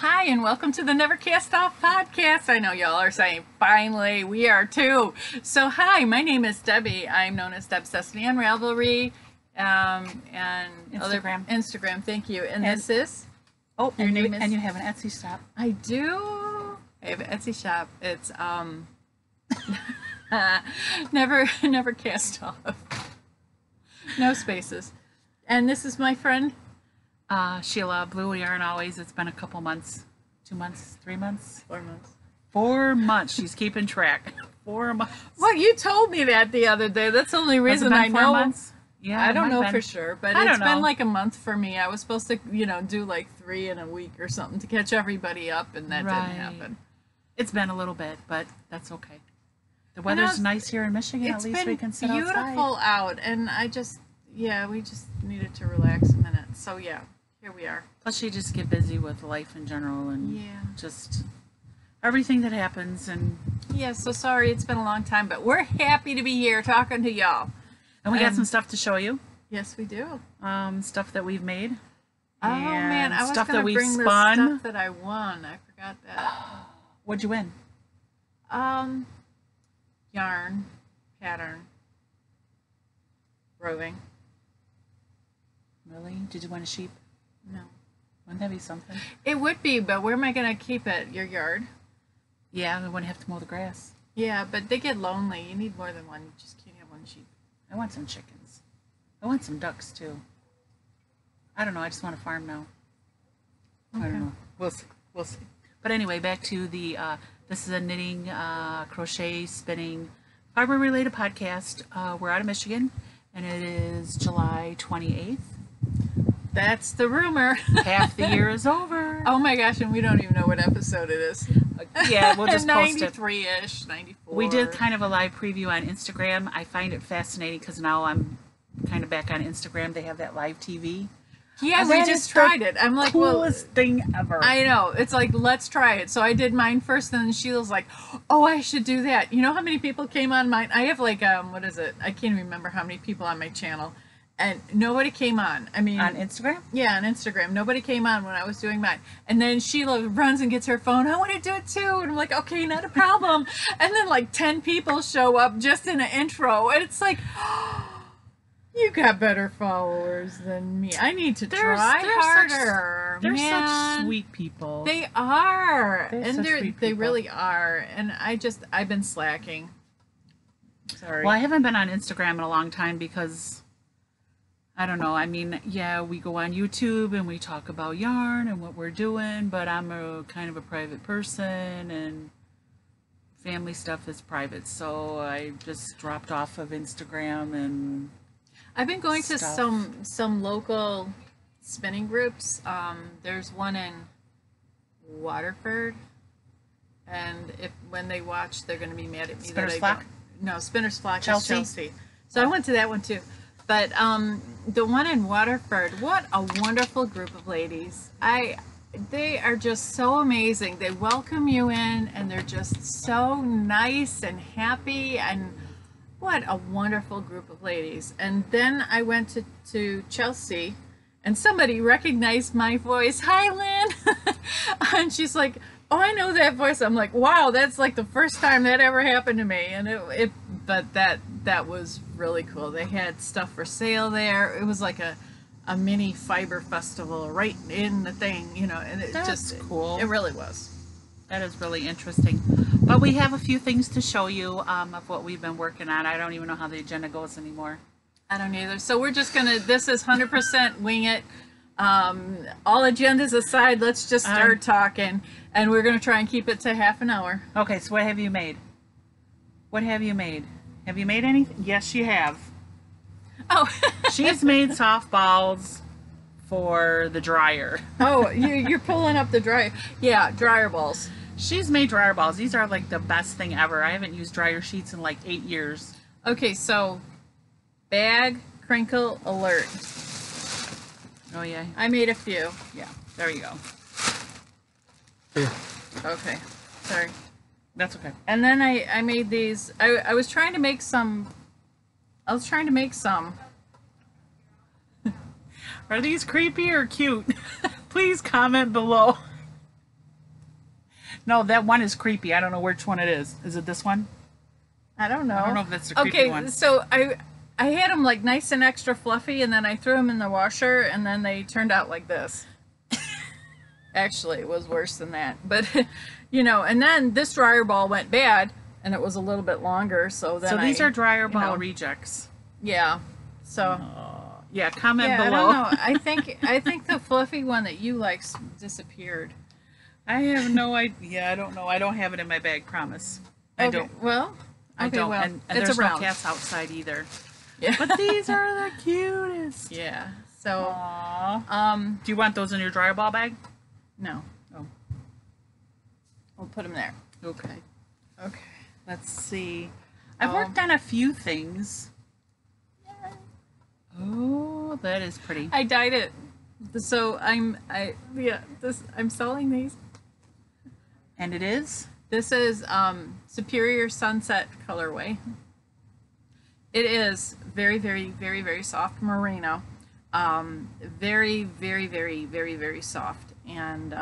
Hi, and welcome to the Never Cast Off podcast. I know y'all are saying, finally, we are too. So, hi, my name is Debbie. I'm known as Deb Sesame on Ravelry and Instagram. Thank you. And this is? Oh, your name is? And you have an Etsy shop. I do. I have an Etsy shop. It's never cast off. No spaces. And this is my friend Sheila, Blue Yarn Always. It's been a couple months. 2 months, 3 months? 4 months. 4 months. She's keeping track. 4 months. Well, you told me that the other day. That's the only reason I know. 4 months? Yeah, I don't know for sure, but it's been like a month for me. I was supposed to, do like 3 in a week or something to catch everybody up, and that didn't happen. It's been a little bit, but that's okay. The weather's nice here in Michigan. At least we can sit outside. It's been beautiful out, and we just needed to relax a minute. So yeah, here we are. Plus, you just get busy with life in general and just everything that happens. And yeah, so sorry it's been a long time, but we're happy to be here talking to y'all. And we got some stuff to show you. Yes, we do. Stuff that we've made. Oh man, I was stuff gonna that we've bring spun. the stuff that I won. I forgot that. What'd you win? Yarn, pattern, roving. Really? Did you win a sheep? No. Wouldn't that be something? It would be, but where am I going to keep it? Your yard? Yeah, we wouldn't have to mow the grass. Yeah, but they get lonely. You need more than one. You just can't have one sheep. I want some chickens. I want some ducks, too. I don't know. I just want to farm now. Okay. I don't know. We'll see. We'll see. But anyway, back to the, this is a knitting, crochet, spinning, fiber-related podcast. We're out of Michigan, and it is July 28th. That's the rumor. Half the year is over. Oh my gosh, and we don't even know what episode it is. Yeah, we'll just post it. 93-ish, 94. We did kind of a live preview on Instagram. I find it fascinating because now I'm kind of back on Instagram. They have that live TV. Yeah, we just tried it. I'm like, coolest thing ever. I know. It's like, let's try it. So I did mine first, and then Sheila's like, oh, I should do that. You know how many people came on mine? I have like, what is it? I can't remember how many people on my channel. And nobody came on. I mean, on Instagram? Yeah, on Instagram. Nobody came on when I was doing mine. And then Sheila runs and gets her phone. I want to do it too. And I'm like, okay, not a problem. And then like 10 people show up just in an intro. And it's like, oh, you got better followers than me. I need to try harder. They're such sweet people. They are. They really are. And I've been slacking. Sorry. Well, I haven't been on Instagram in a long time because I don't know. I mean, yeah, we go on YouTube and we talk about yarn and what we're doing, but I'm a kind of a private person and family stuff is private. So I just dropped off of Instagram and I've been going to some local spinning groups. There's one in Waterford, and when they watch, they're going to be mad at me. Spinner's Flock? No, Spinner's Flock Chelsea? is Chelsea. So I went to that one too. But the one in Waterford, what a wonderful group of ladies. They are just so amazing. They welcome you in, and they're just so nice and happy, and what a wonderful group of ladies. And then I went to Chelsea, and somebody recognized my voice. Hi, Lynn. And she's like, oh, I know that voice. I'm like, wow, that's like the first time that ever happened to me. And but that was really cool. They had stuff for sale there. It was like a mini fiber festival right in the thing, and That's just cool. It really was. That is really interesting. But we have a few things to show you of what we've been working on. I don't even know how the agenda goes anymore. I don't either. So we're just this is 100% wing it. All agendas aside, let's just start talking, and we're going to try and keep it to half an hour. Okay, so what have you made? What have you made? Have you made anything? Yes, you have. Oh. She's made softballs for the dryer. Oh, you're pulling up the dryer. Yeah, dryer balls. She's made dryer balls. These are like the best thing ever. I haven't used dryer sheets in like 8 years. Okay, so bag crinkle alert. Oh yeah. I made a few. Yeah, there you go. Okay, sorry. That's okay. And then I made these. I was trying to make some. Are these creepy or cute? Please comment below. No, that one is creepy. I don't know which one it is. Is it this one? I don't know. I don't know if that's the creepy one. Okay, so I had them like nice and extra fluffy, and then I threw them in the washer, and then they turned out like this. Actually, it was worse than that. But, you know, and then this dryer ball went bad, and it was a little bit longer, so then So these are dryer ball know. rejects. Yeah. So... Yeah, comment yeah, below. I don't know. I think the fluffy one that you like disappeared. I have no idea. I don't know. I don't have it in my bag, promise. I Okay, don't. well, I okay, don't. well, And it's there's around. no cats outside either. Yeah. But these are the cutest. Yeah. So, Aww. Do you want those in your dryer ball bag? no. Oh. We'll put them there. Okay. Okay. Let's see. I've worked on a few things. Oh, that is pretty. I dyed it. So I'm selling these. And it is? This is Superior Sunset colorway. It is very, very, very, very soft merino. Very, very, very, very, very soft. And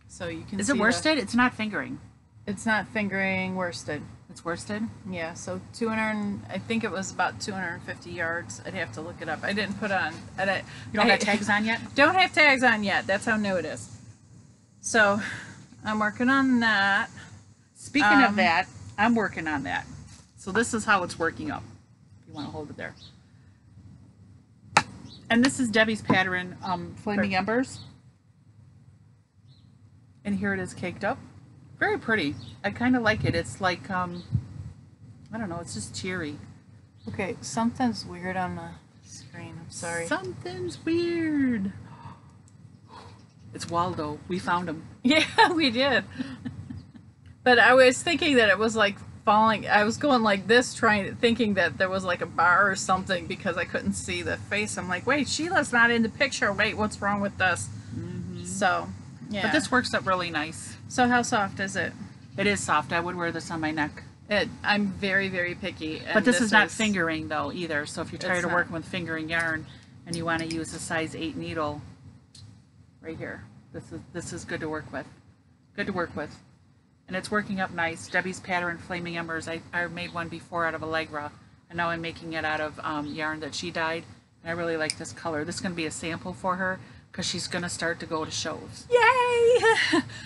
so you can see. Is it worsted? It's not fingering. It's not fingering, worsted. It's worsted? Yeah, so 200, I think it was about 250 yards. I'd have to look it up. I didn't put on. You don't have tags on yet? Don't have tags on yet. That's how new it is. So I'm working on that. Speaking of that, I'm working on that. So this is how it's working up. If you want to hold it there. And this is Debbie's pattern, Flaming Embers. And here it is caked up. Very pretty. I kind of like it. It's like, I don't know, it's just cheery. Okay, something's weird on the screen. I'm sorry. Something's weird. It's Waldo. We found him. Yeah, we did. But I was thinking that it was like falling. I was going like this, thinking that there was like a bar or something because I couldn't see the face. I'm like, wait, Sheila's not in the picture. Wait, what's wrong with this? Mm-hmm. So, yeah. But this works up really nice. So how soft is it? It is soft. I would wear this on my neck. I'm very, very picky. And but this is not fingering though either. So if you're tired of not. working with fingering yarn and you want to use a size 8 needle, right here, this is good to work with. Good to work with. And it's working up nice. Debbie's pattern Flaming Embers. I made one before out of Allegra, and now I'm making it out of yarn that she dyed. And I really like this color. This is going to be a sample for her because she's going to start to go to shows. Yay!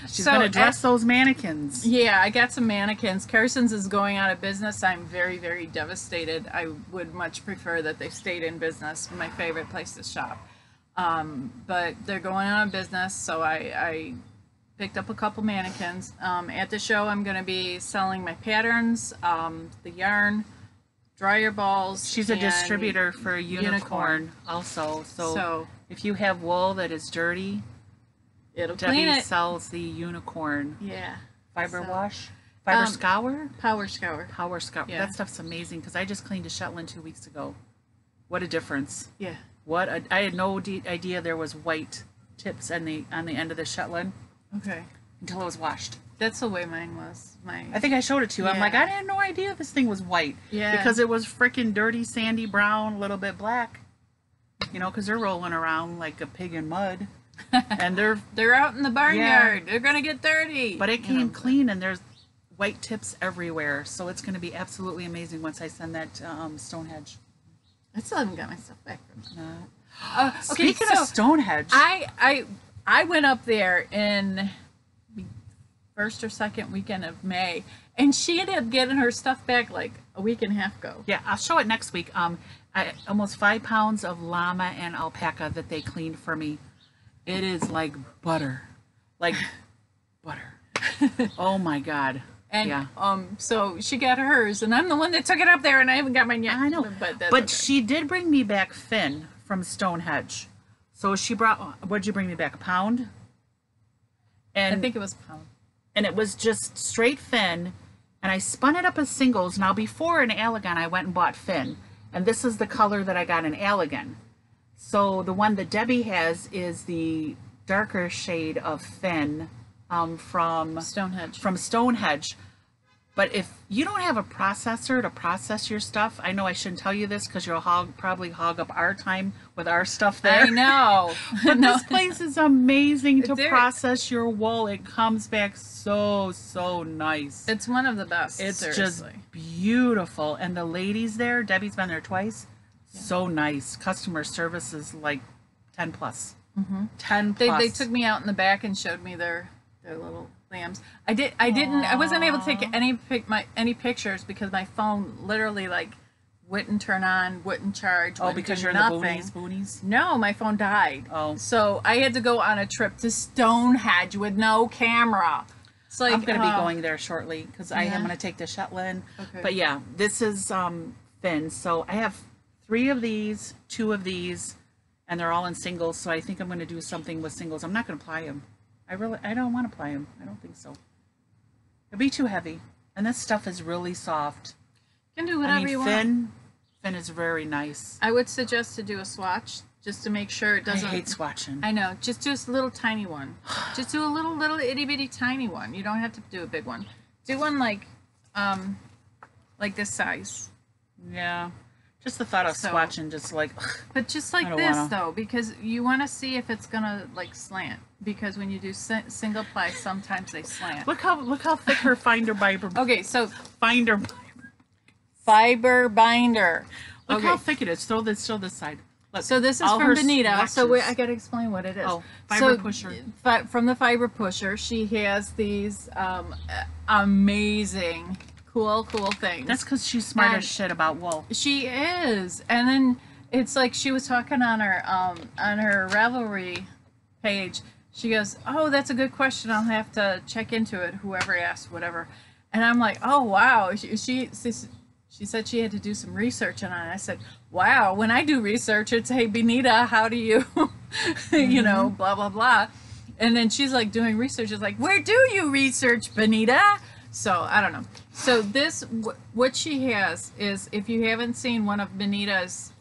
She's going to dress those mannequins. Yeah, I got some mannequins. Carson's is going out of business. I'm very, very devastated. I would much prefer that they stayed in business. My favorite place to shop. But they're going out of business, so I picked up a couple mannequins. At the show, I'm going to be selling my patterns, the yarn, dryer balls. She's a distributor for Unicorn also. So if you have wool that is dirty, it'll clean Debbie it. sells the Unicorn Yeah. fiber wash, fiber scour, Power Scour. power scour. Yeah. That stuff's amazing because I just cleaned a Shetland 2 weeks ago. What a difference! Yeah. I had no idea there was white tips on the end of the Shetland Okay. until it was washed. That's the way mine was. I think I showed it to you. I'm like, Yeah. I had no idea this thing was white. Yeah. Because it was freaking dirty, sandy brown, a little bit black. You know, because they're rolling around like a pig in mud. And They're out in the barnyard. They're gonna get dirty. But it came clean, and there's white tips everywhere. So it's going to be absolutely amazing once I send that to Stonehenge. I still haven't got my stuff back from them. No. Okay, Speaking so of Stonehenge, I went up there in first or second weekend of May, and she ended up getting her stuff back like a week and a half ago. yeah, I'll show it next week. Almost 5 pounds of llama and alpaca that they cleaned for me. It is like butter, like butter. Oh my God. And yeah. so she got hers, and I'm the one that took it up there, and I haven't got mine yet. I know, but that's but okay. she did bring me back Finn from Stonehenge. So she brought. What'd you bring me back? A pound. And I think it was a pound. And it was just straight Finn, and I spun it up as singles. Now before in Allegan, I went and bought Finn, and this is the color that I got in Allegan. So the one that Debbie has is the darker shade of Finn from Stonehenge. From Stonehenge. But if you don't have a processor to process your stuff, I know I shouldn't tell you this because you'll probably hog up our time with our stuff there. I know. But No. this place is amazing to There- process your wool. It comes back so nice. It's one of the best. It's seriously. just beautiful. And the ladies there, Debbie's been there twice, so nice. Customer service is like 10 plus. 10 plus. They took me out in the back and showed me their little lambs. I wasn't able to take any pictures because my phone literally like wouldn't turn on, wouldn't charge. Oh, wouldn't because do you're nothing. in the boonies? No, my phone died. Oh. So I had to go on a trip to Stonehenge with no camera. It's like, I'm going to be going there shortly because I Yeah. am going to take the Shetland. Okay. But yeah, this is Finn. So I have 3 of these, 2 of these, and they're all in singles. So I think I'm going to do something with singles. I'm not going to ply them. I don't want to ply them. I don't think so. It'd be too heavy. And this stuff is really soft. You can do whatever you want. Finn is very nice. I would suggest to do a swatch just to make sure it doesn't. I hate swatching. I know. Just do a little tiny one. Just do a little itty bitty tiny one. You don't have to do a big one. Do one like this size. Yeah. Just the thought of So- swatching, just like, But just I like don't this wanna. though, because you want to see if it's gonna like slant. Because when you do single ply, sometimes they slant. look how thick her fiber. Okay, so Finder. fiber binder. Look Okay. how thick it is. Show this side. Look, So this is all from her Benita. So swatches. I gotta explain what it is. Oh, fiber pusher. From the fiber pusher, she has these amazing, cool things. That's because she's smart And- as shit about wool. She is, and then it's like she was talking on her Ravelry page. She goes, "Oh, that's a good question. I'll have to check into it. Whoever asked, whatever." And I'm like, "Oh wow." She said she had to do some research on it. I said, "Wow." When I do research, it's, "Hey, Benita, how do you, you know, blah blah blah." And then she's like doing research. It's like, "Where do you research, Benita?" So I don't know. So this, what she has is, if you haven't seen one of Benita's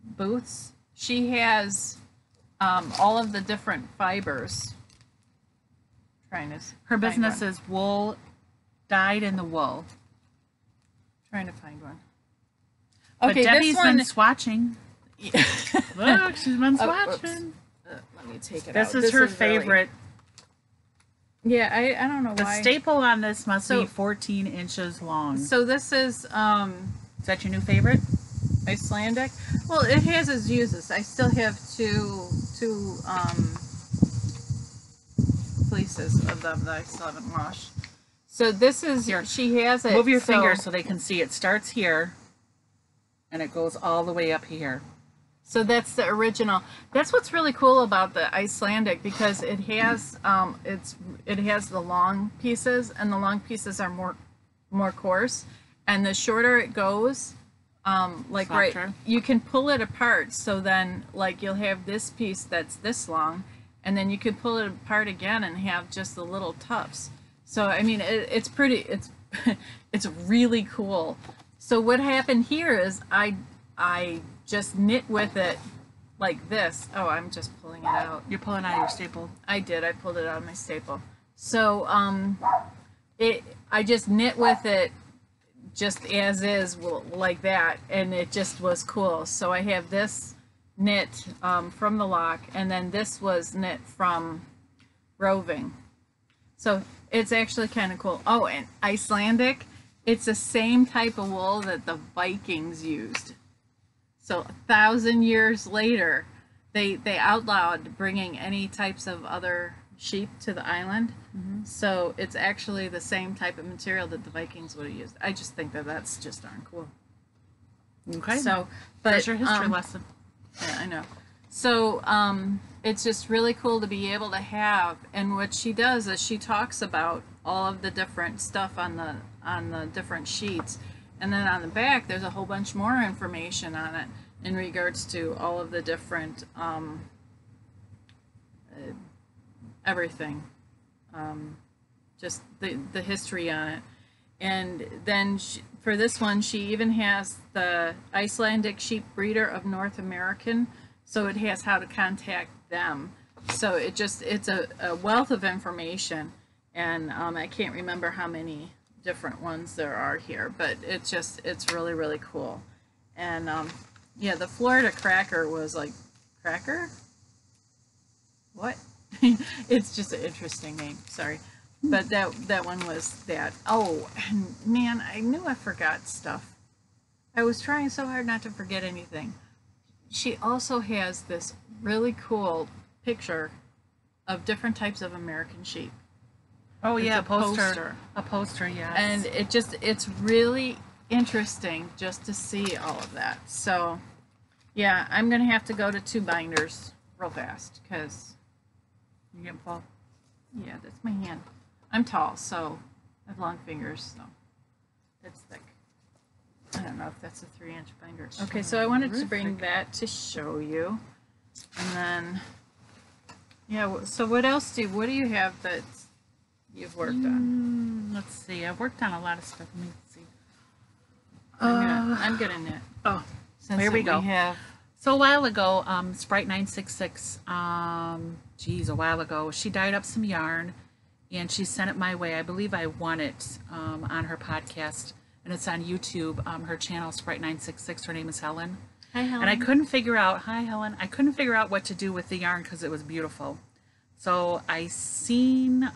booths, she has all of the different fibers. Trying to Her find business one. is wool dyed in the wool. Trying to find one. But Okay, Debbie's this one. been swatching. Look, she's been Oh, oops. swatching. Let me take it This out. is her really- favorite. Yeah, I don't know The why. staple on this must So- be 14 inches long. So this is Is that your new favorite? Icelandic. Well, it has its uses. I still have two fleeces of them that I still haven't washed. So this is, Here. she has it. Move your so- finger so they can see. It starts here, and it goes all the way up here. So that's the original. That's what's really cool about the Icelandic, because it has it has the long pieces, and the long pieces are more coarse, and the shorter it goes, like right, Softer. you can pull it apart. So then, like, you'll have this piece that's this long, and then you could pull it apart again and have just the little tufts. So I mean, it's pretty. It's it's really cool. So what happened here is I just knit with it like this. Oh, I'm just pulling it out. You're pulling out your staple. I did. I pulled it out of my staple. So I just knit with it just as is, like that, and it just was cool. So I have this knit from the lock, and then this was knit from roving. So it's actually kind of cool. Oh, and Icelandic, it's the same type of wool that the Vikings used. So 1,000 years later, they outlawed bringing any types of other sheep to the island. So it's actually the same type of material that the Vikings would have used. I just think that that's just darn cool. Okay. So, but there's your history lesson. yeah, I know. So it's just really cool to be able to have. And what she does is she talks about all of the different stuff on the different sheets, and then on the back there's a whole bunch more information on it in regards to all of the different everything, just the history on it. And then for this one, she even has the Icelandic Sheep Breeder of North American, so it has how to contact them. So it's a wealth of information. and I can't remember how many different ones there are here, but it's really really cool. And yeah, the Florida Cracker was like cracker. What? It's just an interesting name. Sorry, but that one was that. Oh, and man, I knew I forgot stuff. I was trying so hard not to forget anything. She also has this really cool picture of different types of American sheep. Oh It's yeah, a poster. a poster, yes. And it's really interesting just to see all of that. So yeah, I'm gonna have to go to 2 binders real fast because you get fall. yeah, that's my hand. I'm tall, so I have long fingers, so it's thick. I don't know if that's a 3-inch binder. Okay, so I wanted to bring that to show you, and then yeah. So what do you have that you've worked on? Let's see. I've worked on a lot of stuff. Let me see. I'm gonna knit. Oh, Since here we go. We have So a while ago, Sprite 966, geez, a while ago, she dyed up some yarn and she sent it my way. I believe I won it on her podcast, and it's on YouTube. Her channel, Sprite 966. Her name is Helen. Hi, Helen. And I couldn't figure out, hi Helen, I couldn't figure out what to do with the yarn because it was beautiful. So I seen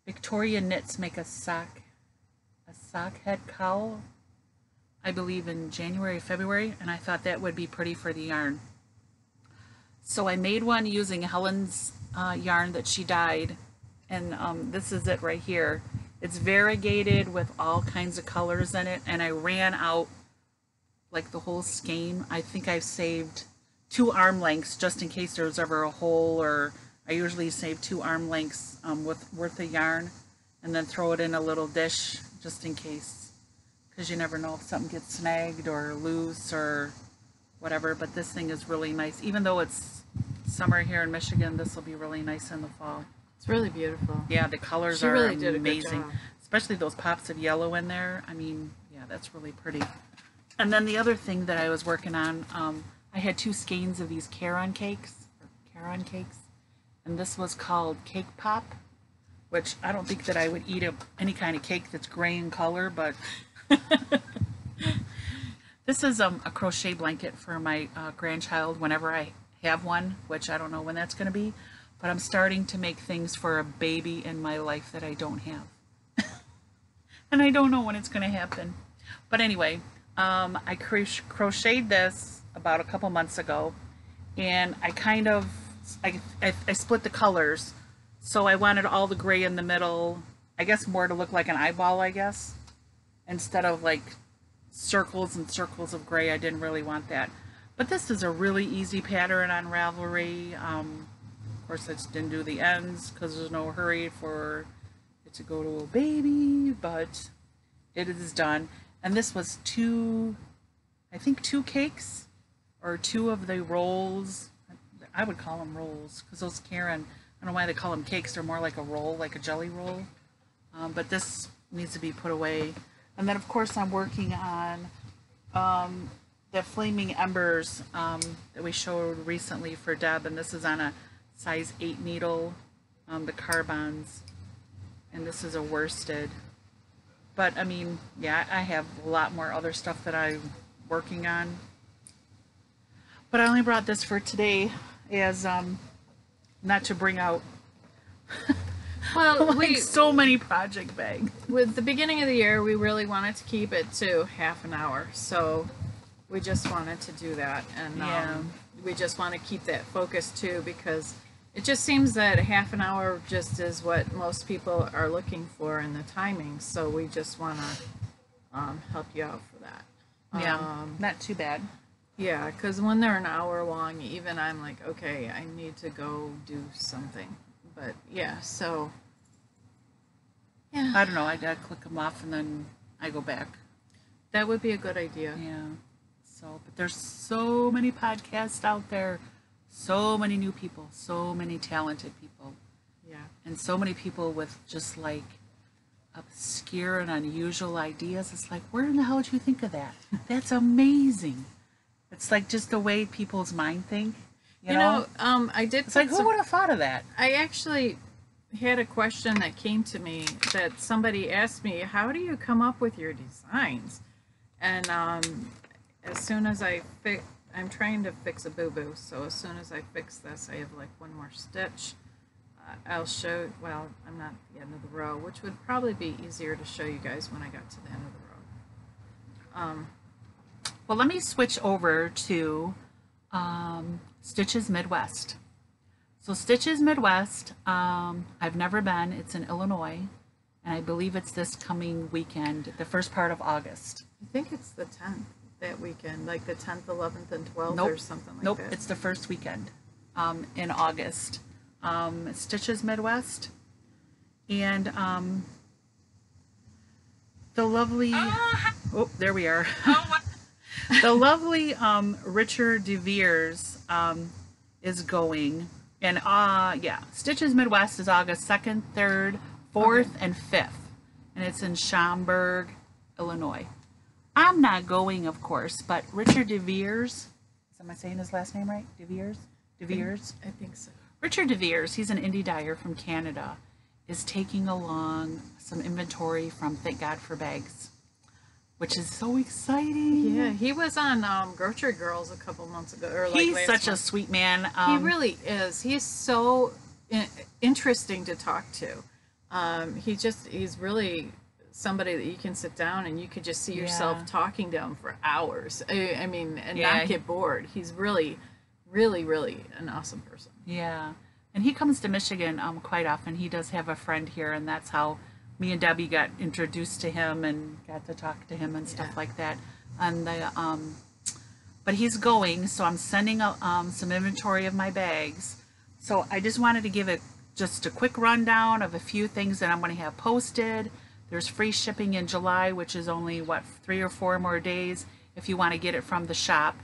Victoria Knits make a sock head cowl, I believe in January, February, and I thought that would be pretty for the yarn. So I made one using Helen's yarn that she dyed, and this is it right here. It's variegated with all kinds of colors in it, and I ran out like the whole skein. I think I've saved 2 arm lengths just in case there's ever a hole, or I usually save 2 arm lengths worth of yarn and then throw it in a little dish just in case, because you never know if something gets snagged or loose or whatever. But this thing is really nice. Even though it's summer here in Michigan, this will be really nice in the fall. It's really beautiful. Yeah, the colors She are really did a good amazing. job. Especially those pops of yellow in there. I mean, yeah, that's really pretty. And then the other thing that I was working on, I had 2 skeins of these Caron cakes, and this was called Cake Pop, which I don't think that I would eat any kind of cake that's gray in color, but this is a crochet blanket for my grandchild whenever I have one, which I don't know when that's going to be, but I'm starting to make things for a baby in my life that I don't have. And I don't know when it's going to happen. But anyway, I crocheted this about a couple months ago, and I kind of, I split the colors. So I wanted all the gray in the middle, I guess more to look like an eyeball, I guess, instead of like circles and circles of gray. I didn't really want that. But this is a really easy pattern on Ravelry. Of course, I just didn't do the ends because there's no hurry for it to go to a baby, but it is done. And this was 2 cakes, or 2 of the rolls. I would call them rolls because those Caron, I don't know why they call them cakes. They're more like a roll, like a jelly roll. But this needs to be put away. And then, of course, I'm working on the Flaming Embers that we showed recently for Deb. And this is on a size 8 needle, the carbons. And this is a worsted. But, I mean, yeah, I have a lot more other stuff that I'm working on. But I only brought this for today as not to bring out Well, like so many project bags. with the beginning of the year, we really wanted to keep it to half an hour, so we just wanted to do that, and Yeah. we just want to keep that focus too, because it just seems that a half an hour just is what most people are looking for in the timing. So we just want to help you out for that. Yeah, not too bad. Yeah, because when they're an hour long, even I'm like, okay, I need to go do something. But yeah, so yeah, I don't know. I gotta click them off and then I go back. that would be a good idea. Yeah. So, but there's so many podcasts out there, so many new people, so many talented people, Yeah. and so many people with just like obscure and unusual ideas. It's like, where in the hell did you think of that? That's amazing. It's like just the way people's mind think. You know, I did. it's like, who would have thought of that? I actually had a question that came to me that somebody asked me, how do you come up with your designs? And as soon as I'm trying to fix a boo-boo, so as soon as I fix this, I have like one more stitch. I'll show, well, I'm not at the end of the row, which would probably be easier to show you guys when I got to the end of the row. Well, let me switch over to Stitches Midwest. So Stitches Midwest, I've never been. It's in Illinois, and I believe it's this coming weekend, the first part of August. I think it's the 10th that weekend, like the 10th, 11th, and 12th Nope. or something like Nope, that. it's the first weekend in August. Stitches Midwest, and the lovely, oh, there we are. The lovely Richard DeVeers is going. And yeah, Stitches Midwest is August 2nd, 3rd, 4th, and 5th. And it's in Schaumburg, Illinois. I'm not going, of course, but Richard DeVeers, am I saying his last name right? DeVeers? DeVeers? I think so. Richard DeVeers, he's an indie dyer from Canada, is taking along some inventory from Thank God for Bags, which is so exciting. Yeah, he was on Grocery Girls a couple months ago. Or like He's last such a month. sweet man. He really is. He's so interesting to talk to. He's really somebody that you can sit down and you could just see yourself Yeah. talking to him for hours. I mean, and Yeah. not get bored. He's really, really, really an awesome person. Yeah, and he comes to Michigan quite often. He does have a friend here, and that's how me and Debbie got introduced to him and got to talk to him and stuff Yeah. like that. And but he's going, so I'm sending out some inventory of my bags. So I just wanted to give it just a quick rundown of a few things that I'm going to have posted. There's free shipping in July, which is only what, 3 or 4 more days if you want to get it from the shop.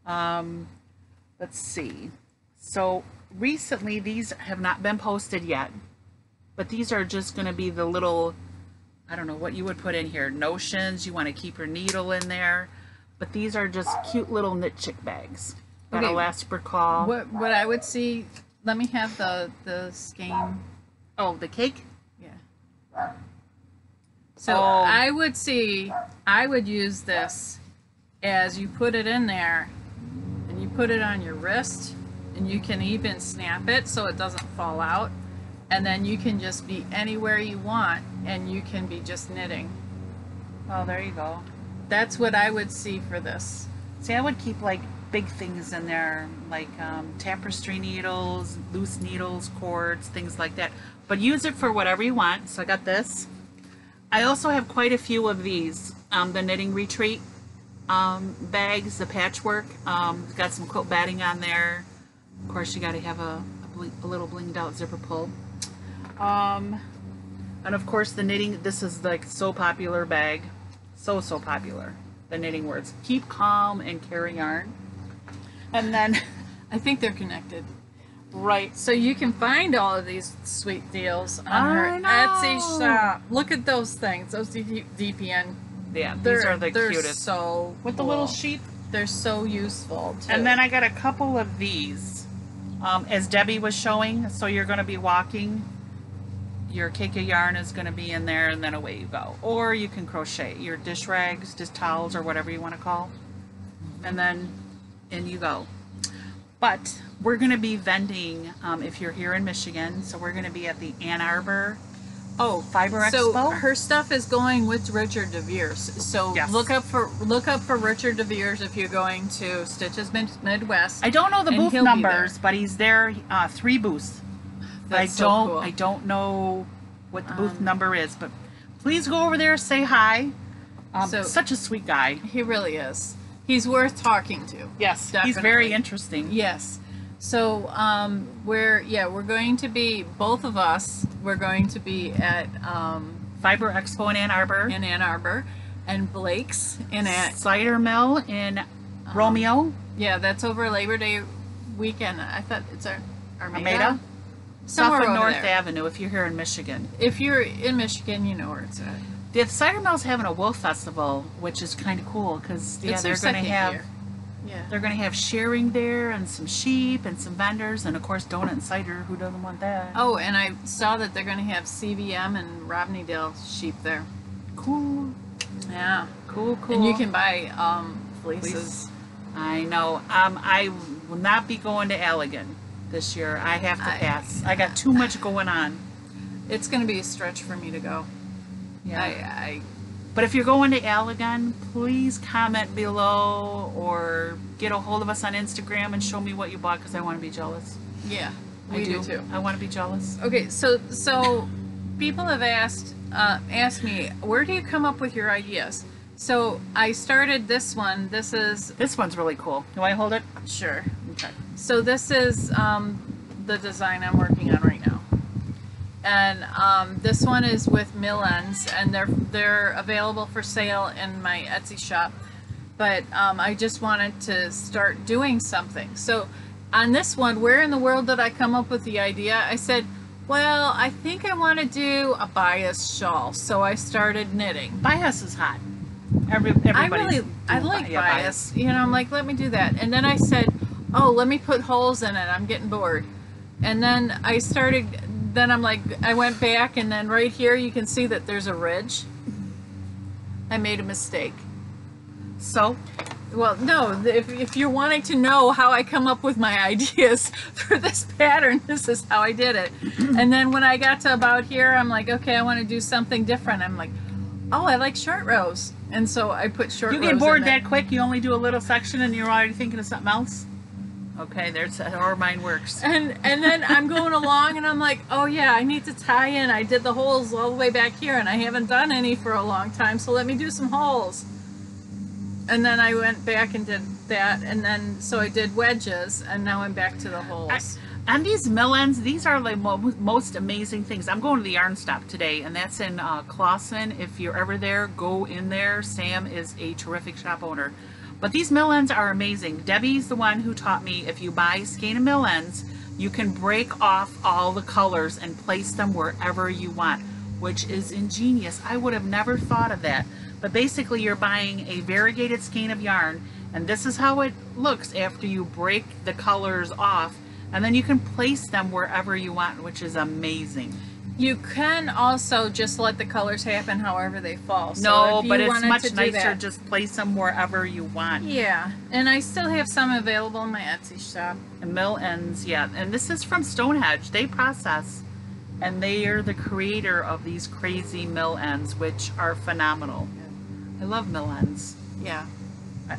Let's see. So recently, these have not been posted yet, but these are just going to be the little, I don't know what you would put in here, notions. You want to keep your needle in there, but these are just cute little knit chick bags. Got Okay. elastic call. What I would see, let me have the skein. Oh, the cake. Yeah. So Oh. I would use this as you put it in there and you put it on your wrist and you can even snap it so it doesn't fall out, and then you can just be anywhere you want and you can be just knitting. Oh, there you go. That's what I would see for this. See, I would keep like big things in there, like tapestry needles, loose needles, cords, things like that. But use it for whatever you want. So I got this. I also have quite a few of these, the Knitting Retreat bags, the patchwork. Got some quilt batting on there. Of course, you got to have a little blinged out zipper pull. And of course, the knitting. This is like so popular bag, so popular. The knitting words: keep calm and carry yarn. And then, I think they're connected. right. So you can find all of these sweet deals on I her know. Etsy shop. Look at those things, those DPN. Yeah, these are the they're cutest. so With the cool. little sheep. They're so useful too. And then I got a couple of these, as Debbie was showing. So you're going to be walking. Your cake of yarn is going to be in there, and then away you go. Or you can crochet your dish rags, dish towels, or whatever you want to call. And then in you go. But we're going to be vending if you're here in Michigan. So we're going to be at the Ann Arbor Fiber so Expo. her stuff is going with Richard DeVeers. So Yes. look up for Richard DeVeers if you're going to Stitches Midwest. I don't know the And booth he'll be numbers, there. but he's there. 3 booths. That's so cool. I don't know what the booth number is, but please go over there, say hi. So- Such a sweet guy. He really is. He's worth talking to. Yes, Definitely. he's very interesting. Yes. So we're going to be, both of us, we're going to be at Fiber Expo in Ann Arbor. in Ann Arbor, and Blake's in Cider Mill in Romeo. yeah, that's over Labor Day weekend. I thought it's Armada. Armada? Somewhere Off of over North there. Avenue if you're here in Michigan. If you're in Michigan, you know where it's at. The Cider Mill's having a wool festival, which is kind of cool because It's their they're going to second have year. Yeah. They're going to have sharing there and some sheep and some vendors and of course donut and cider. Who doesn't want that? Oh, and I saw that they're going to have CVM and Robneydale sheep there. Cool. Yeah. Cool. And you can buy fleeces. Fleece. I know. I will not be going to Allegan this year. I have to pass. I got too much going on. It's going to be a stretch for me to go. Yeah. But if you're going to Allegan, please comment below or get a hold of us on Instagram and show me what you bought because I want to be jealous. Yeah, I do too. I want to be jealous. Okay, so people have asked me, where do you come up with your ideas? So I started this one. This one's really cool. Do I hold it? Sure. Okay. So this is the design I'm working on right now. And this one is with mill ends, and they're available for sale in my Etsy shop. But I just wanted to start doing something. So on this one, where in the world did I come up with the idea? I said, well, I think I want to do a bias shawl. So I started knitting. Bias is hot. I like bias. You know, I'm like, let me do that. And then I said, oh, let me put holes in it. I'm getting bored. And then then I'm like, I went back, and then right here you can see that there's a ridge. I made a mistake. So? Well, no, if you're wanting to know how I come up with my ideas for this pattern, this is how I did it. And then when I got to about here, I'm like, okay, I want to do something different. I'm like, oh, I like short rows. And so I put short rows in. You get bored that quick? You only do a little section and you're already thinking of something else? Okay, there's how mine works. And then I'm going along and I'm like, oh yeah, I need to tie in. I did the holes all the way back here and I haven't done any for a long time, so let me do some holes. And then I went back and did that, and then so I did wedges, and now I'm back to the holes. And these mill ends, these are like most amazing things. I'm going to the yarn stop today, and that's in Clawson. If you're ever there, go in there. Sam is a terrific shop owner. But these mill ends are amazing. Debbie's the one who taught me if you buy skein of mill ends, you can break off all the colors and place them wherever you want, which is ingenious. I would have never thought of that. But basically you're buying a variegated skein of yarn, and this is how it looks after you break the colors off, and then you can place them wherever you want, which is amazing. You can also just let the colors happen however they fall. So no, but it's much nicer just place them wherever you want. Yeah, and I still have some available in my Etsy shop. And mill ends, yeah. And this is from Stonehenge. They process, and they are the creator of these crazy mill ends, which are phenomenal. I love mill ends. Yeah.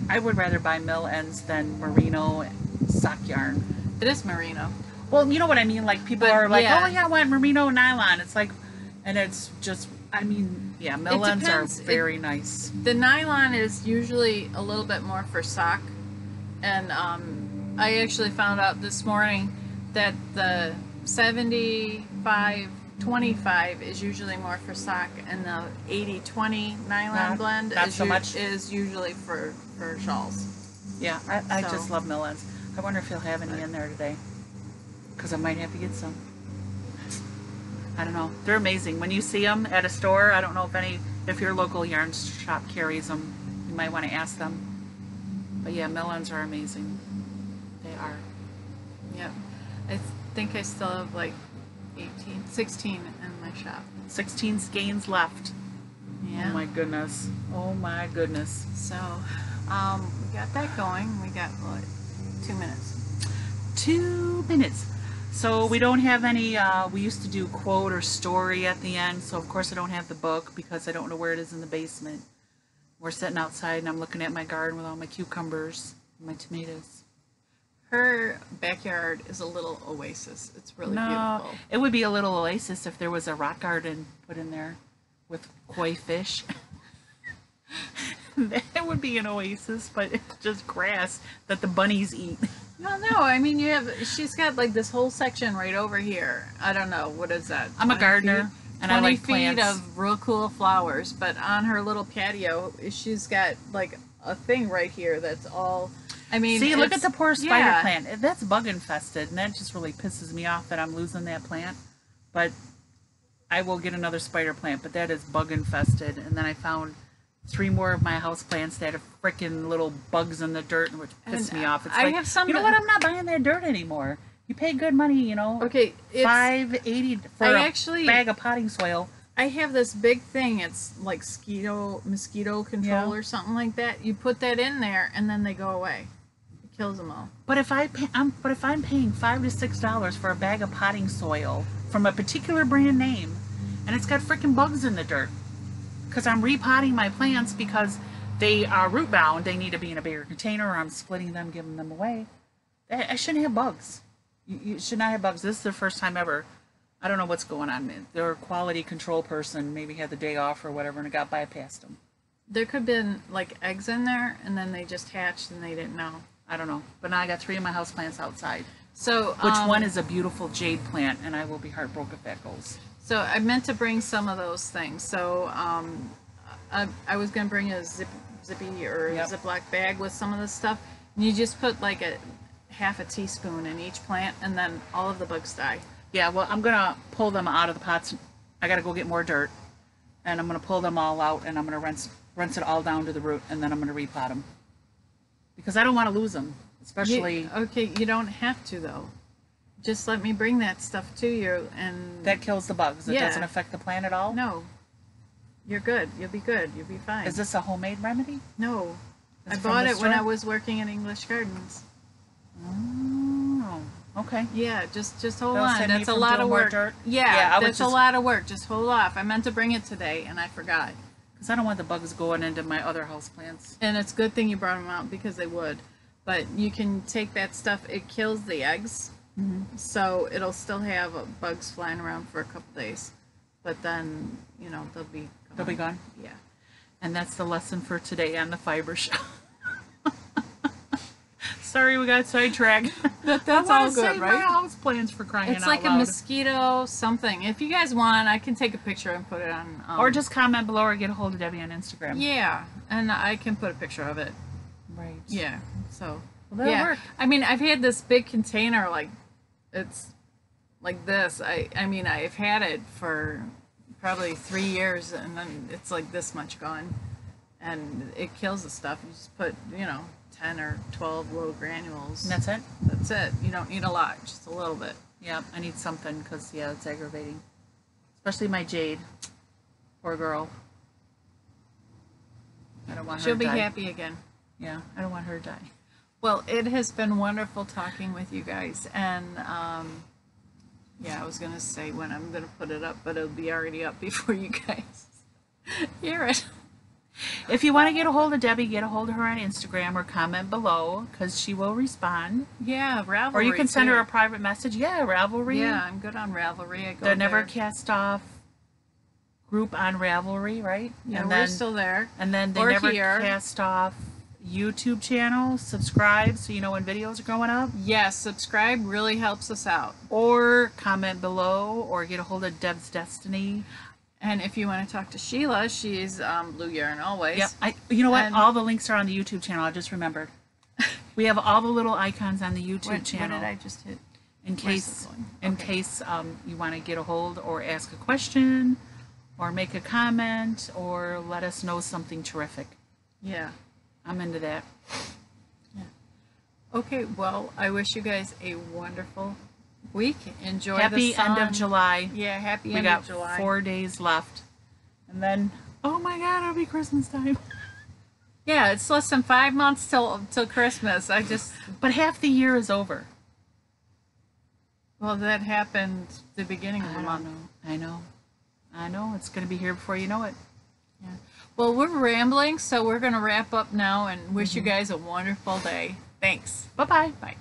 I would rather buy mill ends than merino sock yarn. It is merino. Well, you know what I mean? Like, people are like, oh yeah, I want merino nylon. It's like, and it's just, I mean, yeah, mill ends are very nice. The nylon is usually a little bit more for sock. And I actually found out this morning that the 75-25 is usually more for sock, and the 80-20 nylon blend is usually for shawls. Yeah, I just love mill ends. I wonder if he'll have any in there today, because I might have to get some. I don't know. They're amazing. When you see them at a store, I don't know if your local yarn shop carries them. You might want to ask them. But yeah, mill ends are amazing. They are. Yep. I think I still have like 16 in my shop. 16 skeins left. Yeah. Oh my goodness. Oh my goodness. So, we got that going. We got, what, 2 minutes? 2 minutes. So we don't have any, we used to do quote or story at the end, so of course I don't have the book because I don't know where it is in the basement. We're sitting outside and I'm looking at my garden with all my cucumbers and my tomatoes. Her backyard is a little oasis. It's really beautiful. It would be a little oasis if there was a rock garden put in there with koi fish. That would be an oasis, but it's just grass that the bunnies eat. No, I mean, she's got like this whole section right over here. I don't know, what is that? I'm a gardener, and I like plants. 20 feet of real cool flowers, but on her little patio, she's got like a thing right here that's all, I mean, see, look at the poor spider plant. That's bug infested, and that just really pisses me off that I'm losing that plant. But I will get another spider plant, but that is bug infested. And then I found 3 more of my house plants that have freaking little bugs in the dirt, which piss And me off. It's I like, have some you know that- what? I'm not buying that dirt anymore. You pay good money, you know. Okay, it's, $5.80 for I a actually- bag of potting soil. I have this big thing. It's like mosquito control Yeah. or something like that. You put that in there, and then they go away. It kills them all. But if I'm paying $5 to $6 for a bag of potting soil from a particular brand name, and it's got freaking bugs in the dirt, because I'm repotting my plants because they are root bound, they need to be in a bigger container, or I'm splitting them, giving them away. I shouldn't have bugs. You should not have bugs. This is the first time ever. I don't know what's going on. Their quality control person maybe had the day off or whatever, and it got bypassed them. There could have been like eggs in there, and then they just hatched and they didn't know. I don't know. But now I got 3 of my house plants outside. So Which one is a beautiful jade plant, and I will be heartbroken if that goes. So I meant to bring some of those things. So I was going to bring a zippy or Yep. Ziploc bag with some of this stuff. And you just put like half a teaspoon in each plant, and then all of the bugs die. Yeah, well, I'm going to pull them out of the pots. I got to go get more dirt. And I'm going to pull them all out, and I'm going to rinse it all down to the root, and then I'm going to repot them. Because I don't want to lose them, especially... Okay, you don't have to, though. Just let me bring that stuff to you, and... That kills the bugs. It Yeah. doesn't affect the plant at all? No. You're good. You'll be good. You'll be fine. Is this a homemade remedy? No. Is I it from bought the it when store? I was working in English Gardens. Oh, okay. Yeah, just hold They'll on. send me That's a from lot doing of more work. dirt? Yeah, Yeah, I would that's a just- lot of work. Just hold off. I meant to bring it today, and I forgot. Because I don't want the bugs going into my other house plants. And it's a good thing you brought them out because they would. But you can take that stuff. It kills the eggs, so it'll still have bugs flying around for a couple days. But then, they'll be gone. They'll be gone? Yeah. And that's the lesson for today on the fiber show. Sorry, we got sidetracked. That's I all wanna good, save right? my house plants for crying It's out like loud. a mosquito something. If you guys want, I can take a picture and put it on. Or just comment below or get a hold of Debbie on Instagram. Yeah, and I can put a picture of it. Right. Yeah. So. Well, that'll yeah. work. I mean, I've had this big container it's like this. I mean, I've had it for probably 3 years, and then it's like this much gone, and it kills the stuff. You just put 10 or 12 little granules. And that's it? That's it. You don't need a lot, just a little bit. Yeah, I need something because, yeah, it's aggravating. Especially my jade. Poor girl. I don't want her She'll to be die. happy again. Yeah, I don't want her to die. Well, it has been wonderful talking with you guys, and yeah, I was gonna say when I'm gonna put it up, but it'll be already up before you guys hear it. If you want to get a hold of Debbie, get a hold of her on Instagram or comment below because she will respond. Yeah, Ravelry. Or you can send her a too. private message. Yeah, Ravelry. Yeah, I'm good on Ravelry. I go The Never there. Cast Off group on Ravelry, right? Yeah, and we're then, still there. And then the Or Never here. Cast Off YouTube channel. Subscribe so you know when videos are going up. Yes, subscribe really helps us out. Or comment below or get a hold of Deb's Destiny. And if you want to talk to Sheila, she's Blue Yarn Always. Yep. You know what? And- All the links are on the YouTube channel. I just remembered. We have all the little icons on the YouTube What channel. did I just hit? in Where's case this going? in Okay. case you want to get a hold or ask a question or make a comment or let us know something terrific. Yeah. I'm into that. Okay, well, I wish you guys a wonderful week. Enjoy the Happy sun. end of July. Yeah, happy We end got of July. 4 days left. And then, oh my God, it'll be Christmas time. Yeah, it's less than 5 months till Christmas. But half the year is over. Well, that happened the beginning of the I month. don't know. I know. It's going to be here before you know it. Yeah. Well, we're rambling, so we're going to wrap up now and wish you guys a wonderful day. Thanks. Bye-bye. Bye.